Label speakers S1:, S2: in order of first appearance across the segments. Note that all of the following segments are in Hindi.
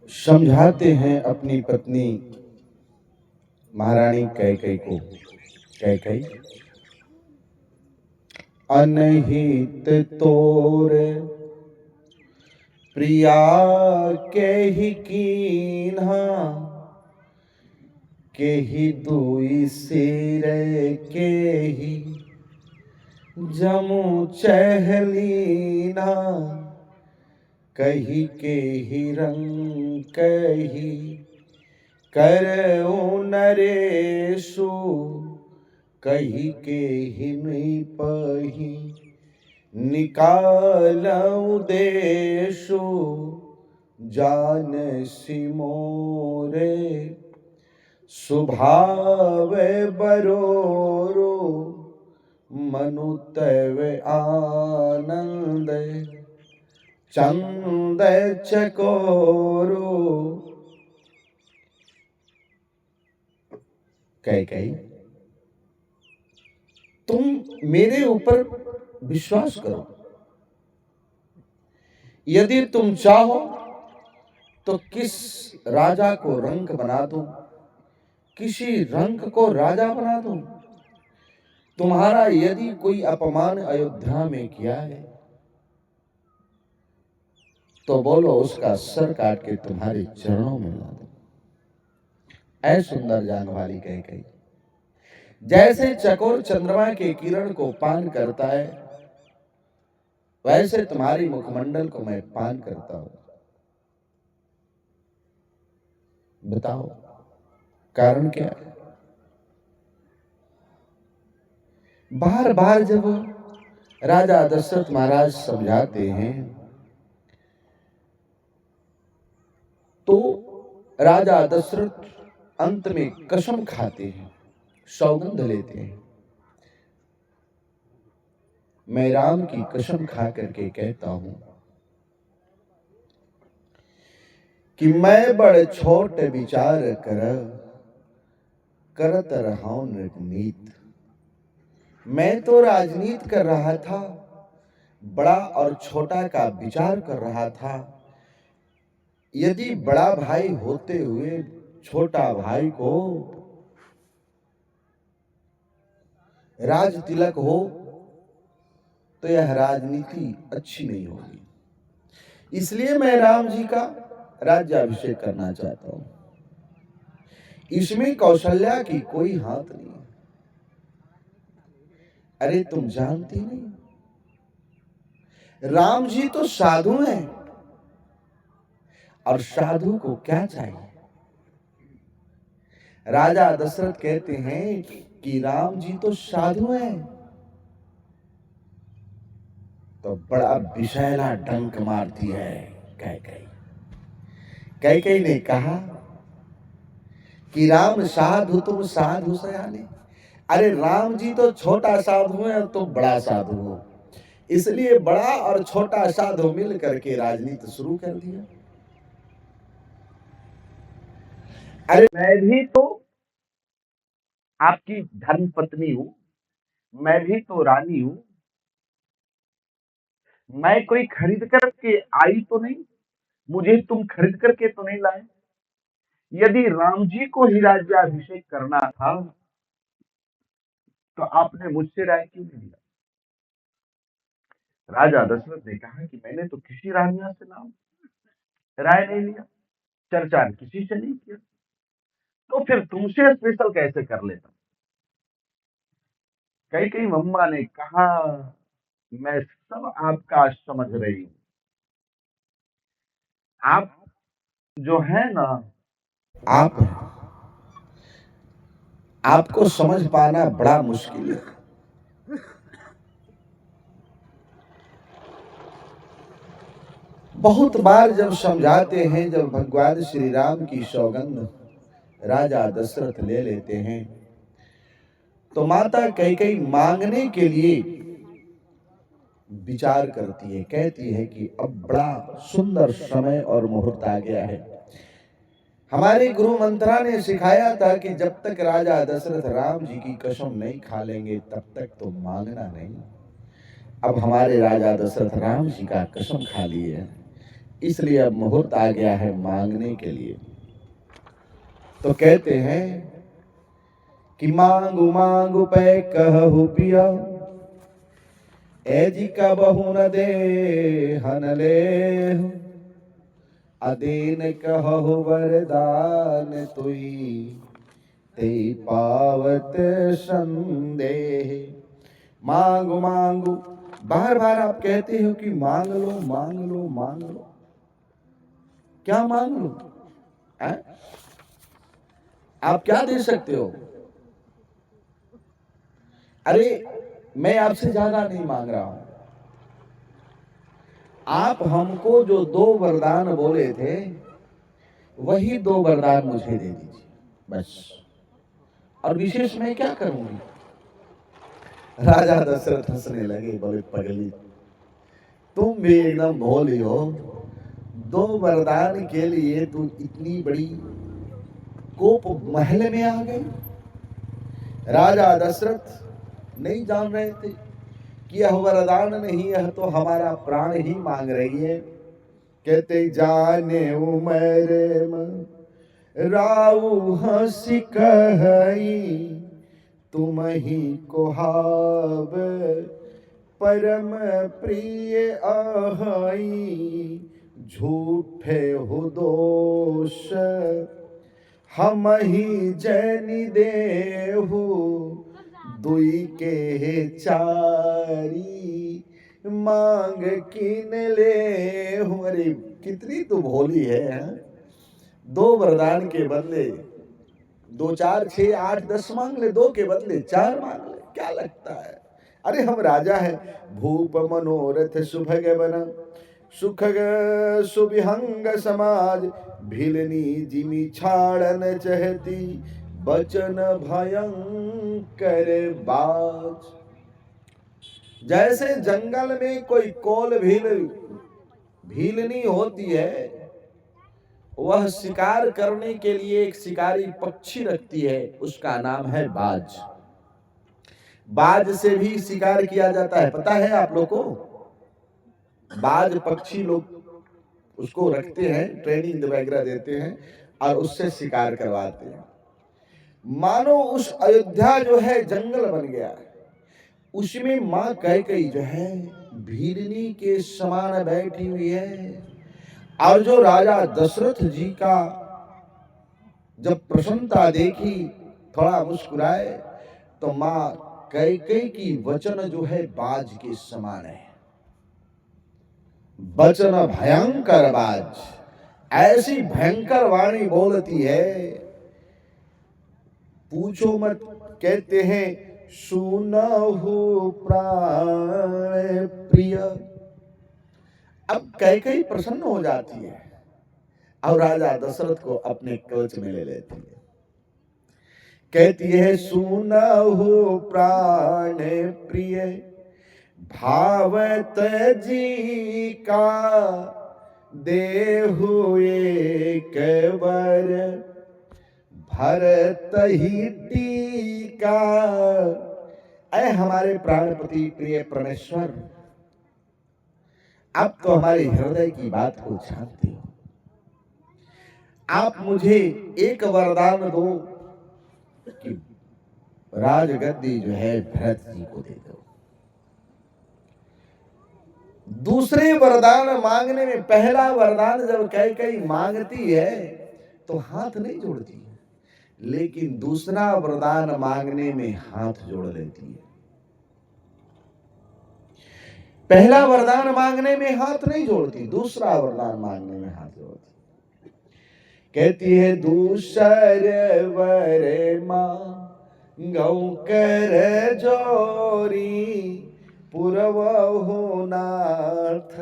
S1: समझाते हैं अपनी पत्नी महारानी कैकई को। कैकई, अनहित तोर प्रिया के ही कीन्हा, के ही दुई सिर के ही जमु चहलीना, कही के ही रंग कही करऊ नरेशु, कही के ही निपही निकालऊ देशु, जान सिमोरे स्वभाव बरोरो, मनु तव आनंद चंद चकोरो। कैकई, तुम मेरे ऊपर विश्वास करो, यदि तुम चाहो तो किस राजा को रंक बना दूं, किसी रंक को राजा बना दूं। तुम्हारा यदि कोई अपमान अयोध्या में किया है तो बोलो उसका सर काट के तुम्हारे चरणों में ला दो। ऐ सुंदर जान वाली कैकई, जैसे चकोर चंद्रमा के किरण को पान करता है वैसे तुम्हारी मुखमंडल को मैं पान करता हूं। बताओ कारण क्या है? बार बार जब राजा दशरथ महाराज समझाते हैं तो राजा दशरथ अंत में कसम खाते हैं, सौगंध लेते हैं। मैं राम की कसम खा करके कहता हूं कि मैं बड़ छोट विचार करत रहा नीत। मैं तो राजनीति कर रहा था, बड़ा और छोटा का विचार कर रहा था। यदि बड़ा भाई होते हुए छोटा भाई को राज तिलक हो तो यह राजनीति अच्छी नहीं होगी। इसलिए मैं राम जी का राज्याभिषेक करना चाहता हूं। इसमें कौशल्या की कोई हाथ नहीं। अरे तुम जानती नहीं, राम जी तो साधु हैं और साधु को क्या चाहिए? राजा दशरथ कहते हैं कि राम जी तो साधु हैं। तो बड़ा विषैला डंक मारती है कैकई। कैकई ने कहा कि राम साधु तुम साधु सयाने। अरे राम जी तो छोटा साधु है और तुम बड़ा साधु हो, इसलिए बड़ा और छोटा साधु मिल करके राजनीति शुरू कर दिया। अरे मैं भी तो आपकी धर्म पत्नी हूं, मैं भी तो रानी हूं। मैं कोई खरीद करके आई तो नहीं, मुझे तुम खरीद करके तो नहीं लाए। यदि राम जी को ही राज्याभिषेक करना था तो आपने मुझसे राय क्यों नहीं लिया? राजा दशरथ ने कहा कि मैंने तो किसी रानिया से नाम राय नहीं लिया, चर्चा किसी से नहीं किया, तो फिर तुमसे स्पेशल कैसे कर लेता? कई कई मम्मा ने कहा मैं सब आपका समझ रही हूं, आप जो है ना, आप आपको समझ पाना बड़ा मुश्किल है। बहुत बार जब समझाते हैं, जब भगवान श्री राम की सौगंध राजा दशरथ ले लेते हैं तो माता कैकई मांगने के लिए विचार करती है। कहती है कि अब बड़ा सुंदर समय और मुहूर्त आ गया है। हमारे गुरु मंत्रा ने सिखाया था कि जब तक राजा दशरथ राम जी की कसम नहीं खा लेंगे तब तक तो मांगना नहीं। अब हमारे राजा दशरथ राम जी का कसम खा लिए हैं, इसलिए अब मुहूर्त आ गया है मांगने के लिए। तो कहते हैं कि मांगू मांगू पे कहु पिया, ऐजी का बहु न दे हन ले, अदीन कहु वरदान तुई, ते पावत संदेह। मांगो मांगो, बार बार आप कहते हो कि मांग लो मांग लो मांग लो। क्या मांग लो? आप क्या दे सकते हो? अरे मैं आपसे ज्यादा नहीं मांग रहा हूं। आप हमको जो 2 वरदान बोले थे, वही 2 वरदान मुझे दे दीजिए बस। और विशेष मैं क्या करूंगी? राजा दशरथ हंसने लगे, बोले पगली तुम भी एकदम भोली हो। 2 वरदान के लिए तू इतनी बड़ी कोप महल में आ गई। राजा दशरथ नहीं जान रहे थे कि यह वरदान नहीं, यह तो हमारा प्राण ही मांग रही है। कहते जाने उमर राऊ हंसी कही, तुम ही कोहाब परम प्रिय आहई, झूठे हो दोष हम ही जैनी देहु, दुई के चारी मांग किन ले। अरे कितनी तू भोली है। 2 वरदान के बदले 2 4 6 8 10 मांग ले, 2 के बदले 4 मांग ले, क्या लगता है? अरे हम राजा है। भूप मनोरथ सुभग बना, सुख सुविहंग समाज, भिलनी जिमी छाड़न चहती, बचन भयंकर बाज। जैसे जंगल में कोई कोल भीलनी होती है, वह शिकार करने के लिए एक शिकारी पक्षी रखती है, उसका नाम है बाज। बाज से भी शिकार किया जाता है, पता है आप लोग को? बाज पक्षी लोग उसको रखते हैं, ट्रेनिंग वगैरह देते हैं और उससे शिकार करवाते हैं। मानो उस अयोध्या जो है जंगल बन गया है, उसमें मां कैकेयी जो है भीलनी के समान बैठी हुई है। और जो राजा दशरथ जी का जब प्रसन्नता देखी, थोड़ा मुस्कुराए, तो मां कैकेयी की वचन जो है बाज के समान है। वचन भयंकर बाज, ऐसी भयंकर वाणी बोलती है, पूछो मत। कहते हैं सुनहु प्राण प्रिय। अब कैकेयी प्रसन्न हो जाती है और राजा दशरथ को अपने कवच में ले लेती है। कहती है सुनहु प्राण प्रिय, भावत जी का देहु एक वर, भरत ही टीका। ऐ हमारे प्राणपति प्रिय परमेश्वर, आप तो हमारे हृदय की बात को जानते हो। आप मुझे एक वरदान दो कि राजगद्दी जो है भरत जी को दे दो। दूसरे वरदान मांगने में, पहला वरदान जब कैकेयी मांगती है तो हाथ नहीं जोड़ती है, लेकिन दूसरा वरदान मांगने में हाथ जोड़ लेती है। पहला वरदान मांगने में हाथ नहीं जोड़ती, दूसरा वरदान मांगने में हाथ जोड़ती। कहती है दूसर वर मांगौ कर जोरी, पुरवहु नाथ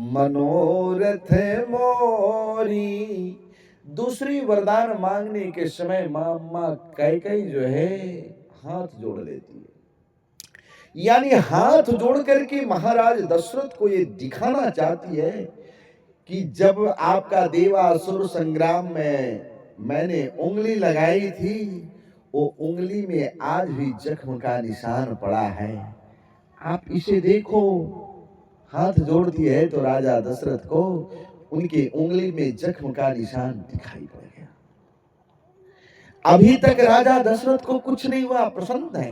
S1: मनोरथ मोरी। दूसरी वरदान मांगने के समय मां कैकेयी जो है हाथ जोड़ लेती है। यानी हाथ जोड़ करके महाराज दशरथ को ये दिखाना चाहती है कि जब आपका देवासुर संग्राम में मैंने उंगली लगाई थी, वो उंगली में आज भी जख्म का निशान पड़ा है। आप इसे देखो, हाथ जोड़ दिए तो राजा दशरथ को उनकी उंगली में जख्म का निशान दिखाई पड़ गया। अभी तक राजा दशरथ को कुछ नहीं हुआ, प्रसन्न है।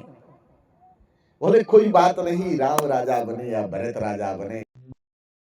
S1: बोले कोई बात नहीं, राम राजा बने या भरत राजा बने,